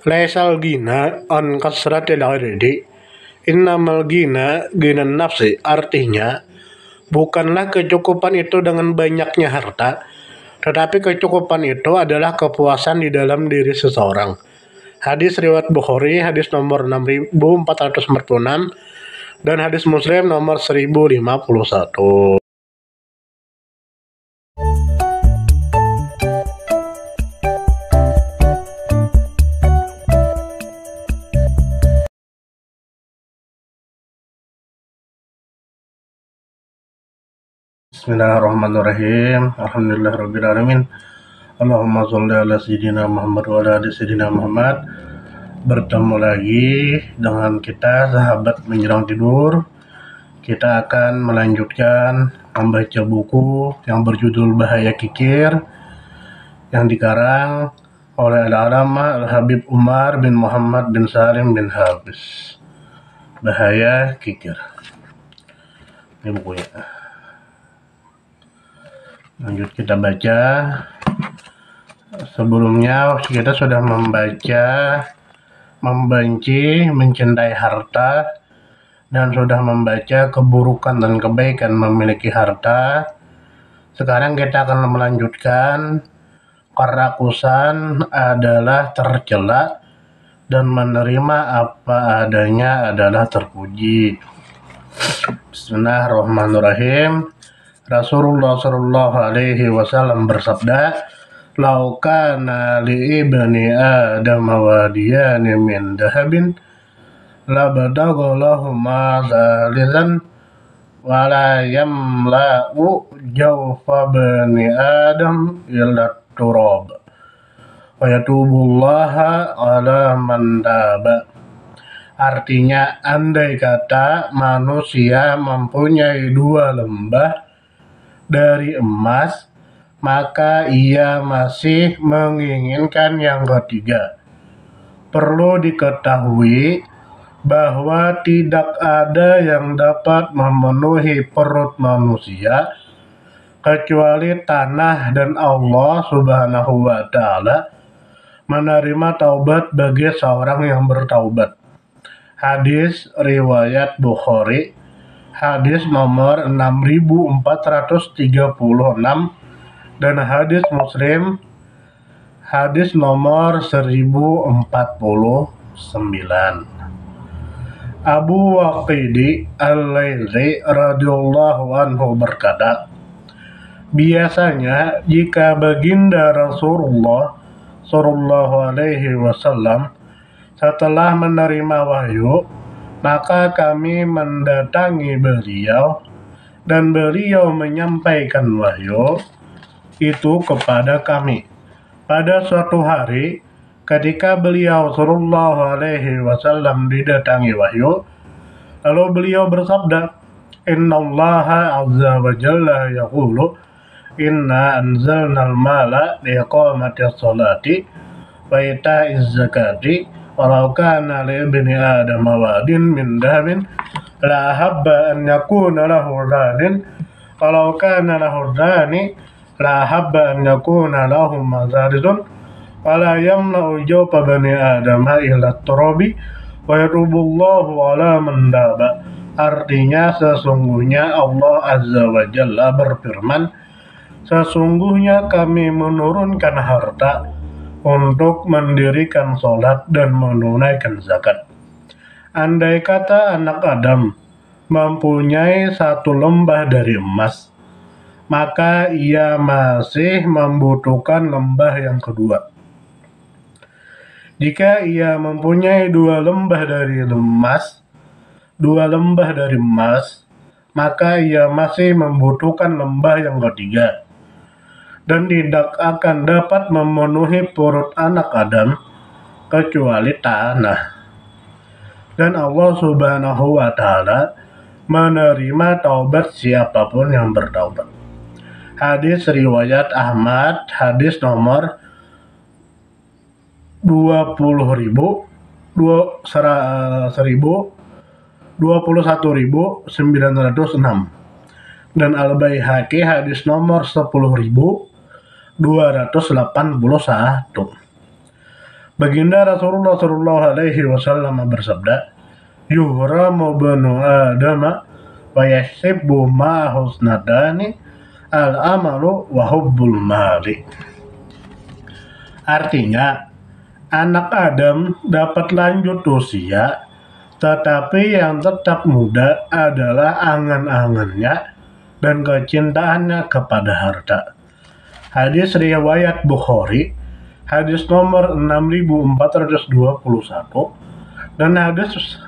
Laisal ghina an kasratil irdi, innamal ghina ghinan nafsi. Artinya, bukanlah kecukupan itu dengan banyaknya harta, tetapi kecukupan itu adalah kepuasan di dalam diri seseorang. Hadis riwayat Bukhari, hadis nomor 6446, dan hadis Muslim nomor 1051. Bismillahirrahmanirrahim. Alhamdulillahirrabbilalamin. Allahumma sholli ala sayyidina Muhammad wa ala ali sayyidina Muhammad. Bertemu lagi dengan kita sahabat menjelang tidur. Kita akan melanjutkan membaca buku yang berjudul Bahaya Kikir yang dikarang oleh Al-Allamah Al-Habib Umar bin Muhammad bin Salim bin Hafiz. Bahaya Kikir. Ini bukunya. Lanjut kita baca. Sebelumnya kita sudah membenci, mencintai harta, dan sudah membaca keburukan dan kebaikan memiliki harta. Sekarang kita akan melanjutkan kerakusan adalah tercela dan menerima apa adanya adalah terpuji. Bismillahirrahmanirrahim. Rasulullah Shallallahu Alaihi Wasallam bersabda, "Lau kana li ibni Adam wadiyani min dahabin, labadagha lahuma zalizan, wala yamla'u jawfa bani Adam illa turab, wa yatubullaha ala man taba." Artinya, andai kata manusia mempunyai dua lembah dari emas, maka ia masih menginginkan yang ketiga. Perlu diketahui bahwa tidak ada yang dapat memenuhi perut manusia kecuali tanah, dan Allah Subhanahu wa Ta'ala menerima taubat bagi seorang yang bertaubat. Hadis riwayat Bukhari, hadis nomor 6436, dan hadis Muslim hadis nomor 1049. Abu Waqidi Al-Laitsi radhiyallahu anhu berkata, biasanya jika baginda Rasulullah sallallahu alaihi wasallam setelah menerima wahyu, maka kami mendatangi beliau dan beliau menyampaikan wahyu itu kepada kami. Pada suatu hari, ketika beliau sallallahu alaihi wasallam didatangi wahyu, lalu beliau bersabda, "Innallaha azza wa jalla yaqulu, inna anzalnal mala liqamatis salati wa ita'iz zakati. Walau kana li ibni Adam wadin min dahabin, la habba an yakuna lahu dhanin. Walau kana lahu dhani, la habba an yakuna lahu mazarizun. Wala yamna'u jawfa bani Adam illa turabi, wa yatubullahu ala man taba." Artinya, sesungguhnya Allah Azza wa Jalla berfirman, sesungguhnya kami menurunkan harta untuk mendirikan sholat dan menunaikan zakat. Andai kata anak Adam mempunyai satu lembah dari emas, maka ia masih membutuhkan lembah yang kedua. Jika ia mempunyai dua lembah dari emas, maka ia masih membutuhkan lembah yang ketiga, dan tidak akan dapat memenuhi perut anak Adam kecuali tanah. Dan Allah Subhanahu wa Ta'ala menerima taubat siapapun yang bertaubat. Hadis riwayat Ahmad, hadis nomor 21.906, dan Al-Baihaqi hadis nomor 10.281. Baginda Rasulullah Shallallahu Alaihi Wasallam bersabda, "Yuhramu banu Adam wa yasibbu ma husnadani al-amalu wa hubbul mali." Artinya, anak Adam dapat lanjut usia, tetapi yang tetap muda adalah angan-angannya dan kecintaannya kepada harta. Hadis riwayat Bukhari, hadis nomor 6421, dan hadis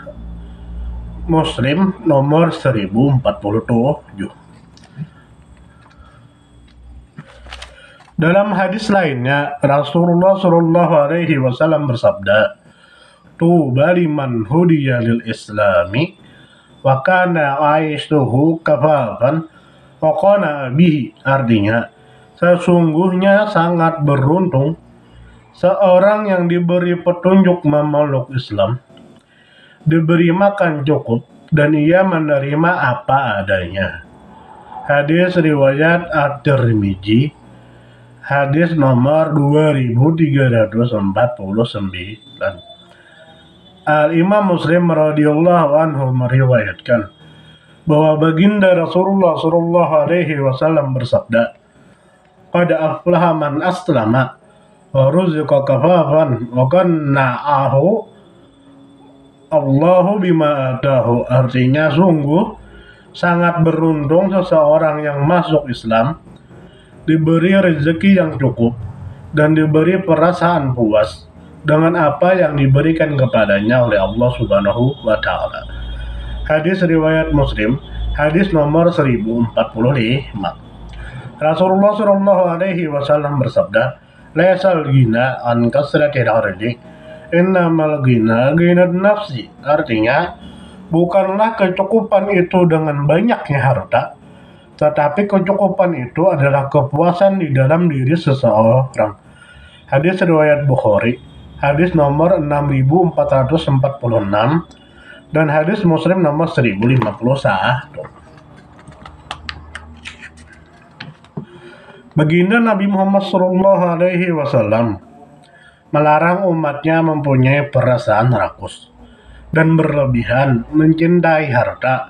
Muslim nomor 1047. Dalam hadis lainnya, Rasulullah Shallallahu Alaihi Wasallam bersabda, "Tuba liman hudiya lil Islami, wa kana aishuhu kafafan, wa qana bihi." Artinya, sesungguhnya sangat beruntung seorang yang diberi petunjuk memeluk Islam, diberi makan cukup, dan ia menerima apa adanya. Hadis riwayat At-Tirmidzi, hadis nomor 2349. Al-Imam Muslim radhiyallahu anhu meriwayatkan bahwa baginda Rasulullah sallallahu alaihi wasallam bersabda, "Qad aflaha man aslama wa ruziqa kafafan wa qanna'ahu Allahu bima atahu." Artinya, sungguh sangat beruntung seseorang yang masuk Islam, diberi rezeki yang cukup, dan diberi perasaan puas dengan apa yang diberikan kepadanya oleh Allah Subhanahu wa Ta'ala. Hadis riwayat Muslim, hadis nomor 1045. Rasulullah Shallallahu Alaihi Wasallam bersabda, "Laisal ghina an kasratil ardi, innamal ghina ghinat nafsi." Artinya, bukanlah kecukupan itu dengan banyaknya harta, tetapi kecukupan itu adalah kepuasan di dalam diri seseorang. Hadis riwayat Bukhari, hadis nomor 6446, dan hadis Muslim nomor 1051. Baginda Nabi Muhammad SAW melarang umatnya mempunyai perasaan rakus dan berlebihan mencintai harta.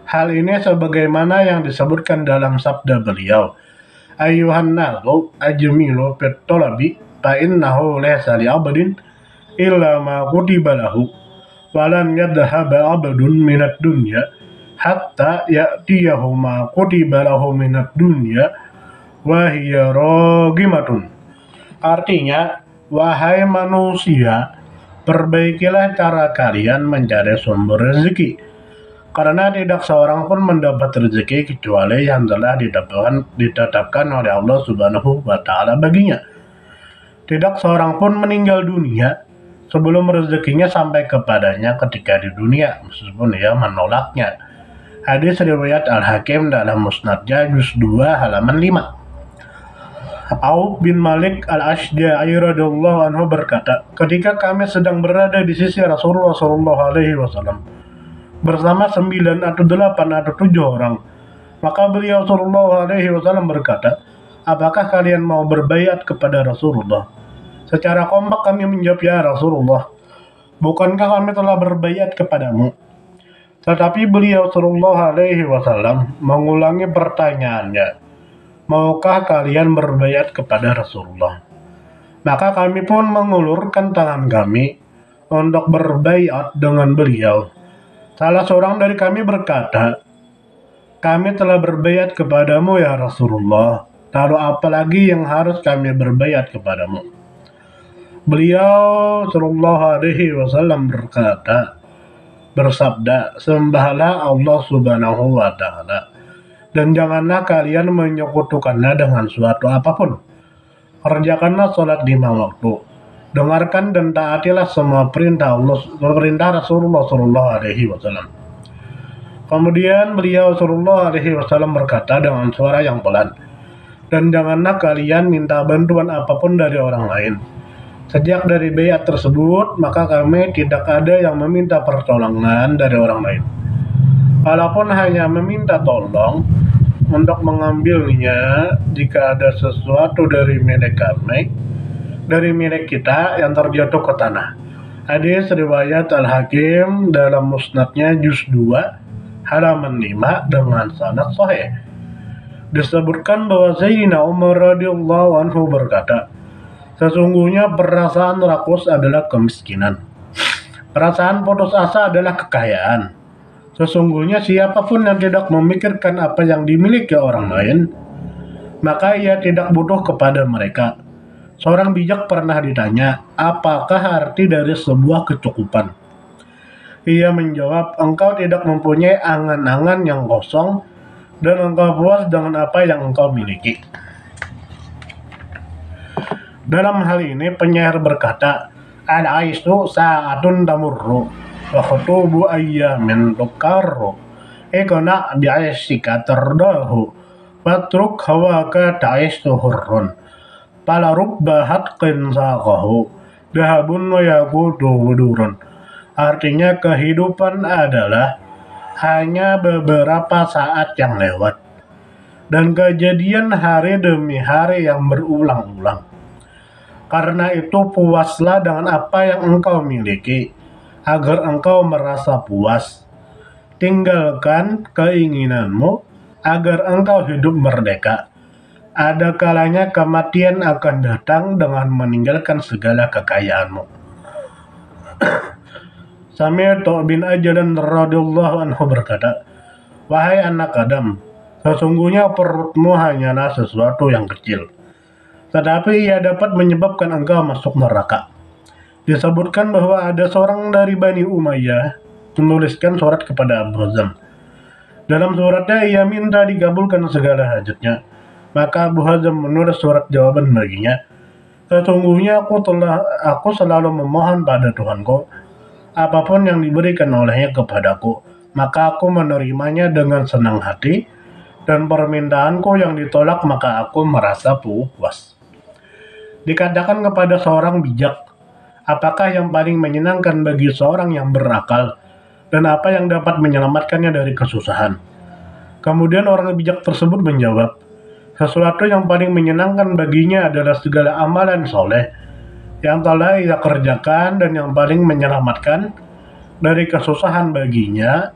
Hal ini sebagaimana yang disebutkan dalam sabda beliau, "Ayyuhan nasu ajmilu fit talabi fa innahu laysa li 'abdin illa ma kutiba lahu wa lan yadhhab 'abdun minad dunya hatta ya'tiyahu ma kutiba lahu minad dunya wa hiya ragimatun." Artinya, wahai manusia, perbaikilah cara kalian mencari sumber rezeki, karena tidak seorang pun mendapat rezeki kecuali yang telah ditetapkan oleh Allah Subhanahu wa Ta'ala baginya. Tidak seorang pun meninggal dunia sebelum rezekinya sampai kepadanya ketika di dunia, meskipun ia menolaknya. Hadis riwayat Al-Hakim dalam Musnadnya juz 2 halaman 5. Auf bin Malik Al-Ashja'i radhiyallahu anhu berkata, "Ketika kami sedang berada di sisi Rasulullah sallallahu alaihi wasallam bersama 9 atau 8 atau 7 orang, maka beliau sallallahu alaihi wasallam berkata, 'Apakah kalian mau berbaiat kepada Rasulullah?' Secara kompak kami menjawab, 'Ya Rasulullah, bukankah kami telah berbaiat kepadamu?' Tetapi beliau sallallahu alaihi wasallam mengulangi pertanyaannya, 'Maukah kalian berbaiat kepada Rasulullah?' Maka kami pun mengulurkan tangan kami untuk berbaiat dengan beliau. Salah seorang dari kami berkata, 'Kami telah berbaiat kepadamu ya Rasulullah, lalu apalagi yang harus kami berbaiat kepadamu?' Beliau sallallahu alaihi wasallam bersabda, 'Sembahlah Allah Subhanahu wa Ta'ala, dan janganlah kalian menyekutukannya dengan suatu apapun. Kerjakanlah sholat 5 waktu. Dengarkan dan taatilah semua perintah Rasulullah Sallallahu Alaihi Wasallam.' Kemudian beliau Sallallahu Alaihi Wasallam berkata dengan suara yang pelan, 'Dan janganlah kalian minta bantuan apapun dari orang lain. Sejak dari baiat tersebut, maka kami tidak ada yang meminta pertolongan dari orang lain. Kalaupun hanya meminta tolong untuk mengambilnya jika ada sesuatu dari milik kami, dari milik kita yang terjatuh ke tanah. Hadis riwayat Al-Hakim dalam musnadnya juz 2 halaman 5 dengan sanad sahih. Disebutkan bahwa Sayyidina Umar radhiyallahu anhu berkata, sesungguhnya perasaan rakus adalah kemiskinan. Perasaan putus asa adalah kekayaan. Sesungguhnya siapapun yang tidak memikirkan apa yang dimiliki orang lain, maka ia tidak butuh kepada mereka. Seorang bijak pernah ditanya, apakah arti dari sebuah kecukupan? Ia menjawab, engkau tidak mempunyai angan-angan yang kosong, dan engkau puas dengan apa yang engkau miliki. Dalam hal ini penyair berkata, al-aisyu sa'atun tamurru, wa khutubu ayyamin tukarru, ikna bi'aisika tardahu, watruk hawaka ta'ishu hurrun. Pala rubba hatqin saqahu dahabun wa yaqutu wudurun. Artinya kehidupan adalah hanya beberapa saat yang lewat dan kejadian hari demi hari yang berulang-ulang. Karena itu puaslah dengan apa yang engkau miliki agar engkau merasa puas. Tinggalkan keinginanmu agar engkau hidup merdeka. Ada kalanya kematian akan datang dengan meninggalkan segala kekayaanmu. Sami'tu bin Ajlan radhiyallahu anhu berkata, wahai anak Adam, sesungguhnya perutmu hanyalah sesuatu yang kecil, tetapi ia dapat menyebabkan engkau masuk neraka. Disebutkan bahwa ada seorang dari Bani Umayyah menuliskan surat kepada Abu Hazm. Dalam suratnya ia minta dikabulkan segala hajatnya. Maka Abu Hazm menulis surat jawaban baginya, sesungguhnya aku selalu memohon pada Tuhanku, apapun yang diberikan olehnya kepadaku, maka aku menerimanya dengan senang hati, dan permintaanku yang ditolak maka aku merasa puas. Dikatakan kepada seorang bijak, apakah yang paling menyenangkan bagi seorang yang berakal, dan apa yang dapat menyelamatkannya dari kesusahan? Kemudian orang bijak tersebut menjawab, sesuatu yang paling menyenangkan baginya adalah segala amalan soleh yang telah ia kerjakan, dan yang paling menyelamatkan dari kesusahan baginya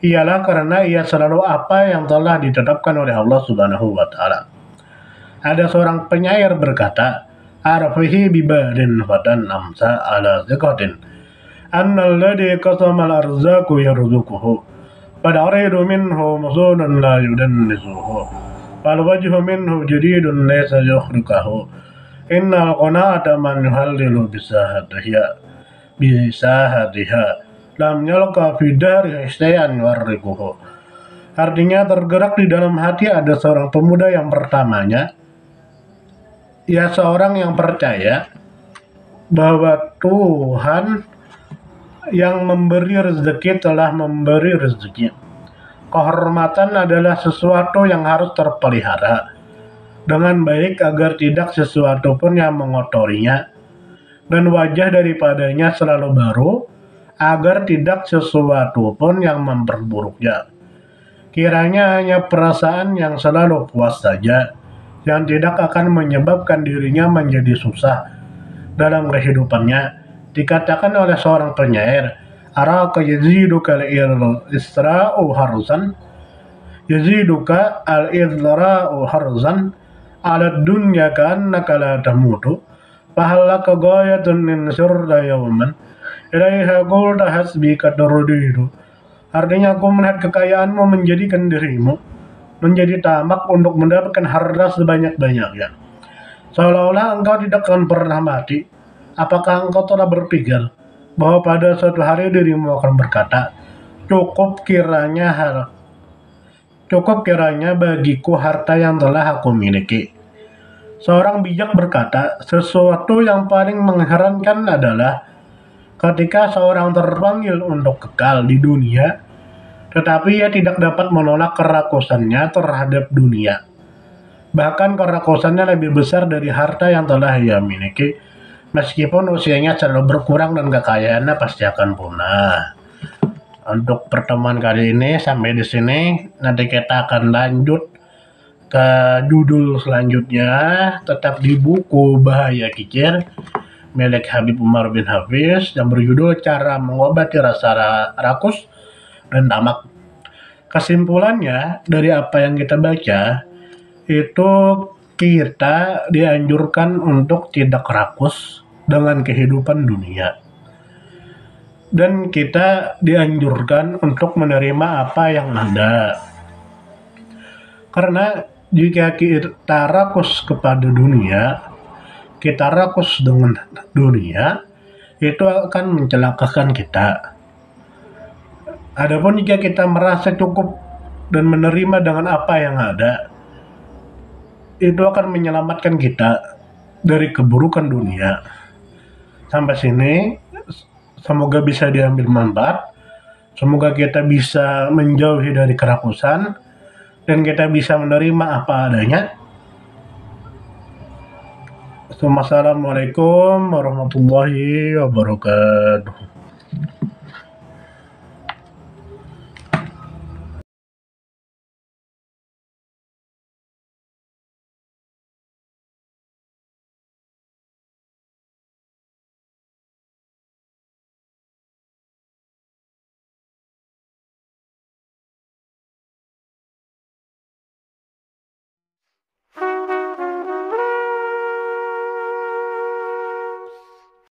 ialah karena ia selalu apa yang telah ditetapkan oleh Allah Subhanahu wa Ta'ala. Ada seorang penyair berkata, arfihi bibadin fatan amsa ala zikatin annal ladhi qasamal arzaku yarzukuhu padaridu minhu musulun la yudannisuhu fal wajhu minhu jadidun laysa yukhriqahu innal qana'ata man yuhallilu bisahatiha lam yalqa fi dari istayan warriquhu. Artinya tergerak di dalam hati ada seorang pemuda yang pertamanya, ia seorang yang percaya bahwa Tuhan yang memberi rezeki telah memberi rezeki. Kehormatan adalah sesuatu yang harus terpelihara dengan baik agar tidak sesuatu pun yang mengotorinya, dan wajah daripadanya selalu baru agar tidak sesuatu pun yang memperburuknya. Kiranya hanya perasaan yang selalu puas saja yang tidak akan menyebabkan dirinya menjadi susah dalam kehidupannya. Dikatakan oleh seorang penyair, araka yaziduka al-isra'u harzan yaziduka al-isra'u harzan ala dunya ka'annaka la tamutu fahallaka ghayatun min syurda yawman ilaiha qulta hasbika turdidu. Artinya aku melihat kekayaanmu menjadikan dirimu menjadi tamak untuk mendapatkan harta sebanyak-banyaknya, seolah-olah engkau tidak akan pernah mati. Apakah engkau telah berpikir bahwa pada suatu hari dirimu akan berkata, cukup kiranya bagiku harta yang telah aku miliki. Seorang bijak berkata, sesuatu yang paling mengherankan adalah ketika seorang terpanggil untuk kekal di dunia, tetapi ia tidak dapat menolak kerakusannya terhadap dunia. Bahkan kerakusannya lebih besar dari harta yang telah ia miliki, meskipun usianya selalu berkurang dan kekayaannya pasti akan punah. Untuk pertemuan kali ini sampai di sini, nanti kita akan lanjut ke judul selanjutnya, tetap di buku Bahaya Kikir milik Habib Umar bin Hafiz yang berjudul Cara Mengobati Rasa Rakus dan Tamak. Kesimpulannya dari apa yang kita baca, itu kita dianjurkan untuk tidak rakus dengan kehidupan dunia. Dan kita dianjurkan untuk menerima apa yang ada. Karena jika kita rakus kepada dunia, kita rakus dengan dunia, itu akan mencelakakan kita. Adapun jika kita merasa cukup dan menerima dengan apa yang ada, itu akan menyelamatkan kita dari keburukan dunia. Sampai sini, semoga bisa diambil manfaat. Semoga kita bisa menjauhi dari kerakusan dan kita bisa menerima apa adanya. Assalamualaikum warahmatullahi wabarakatuh.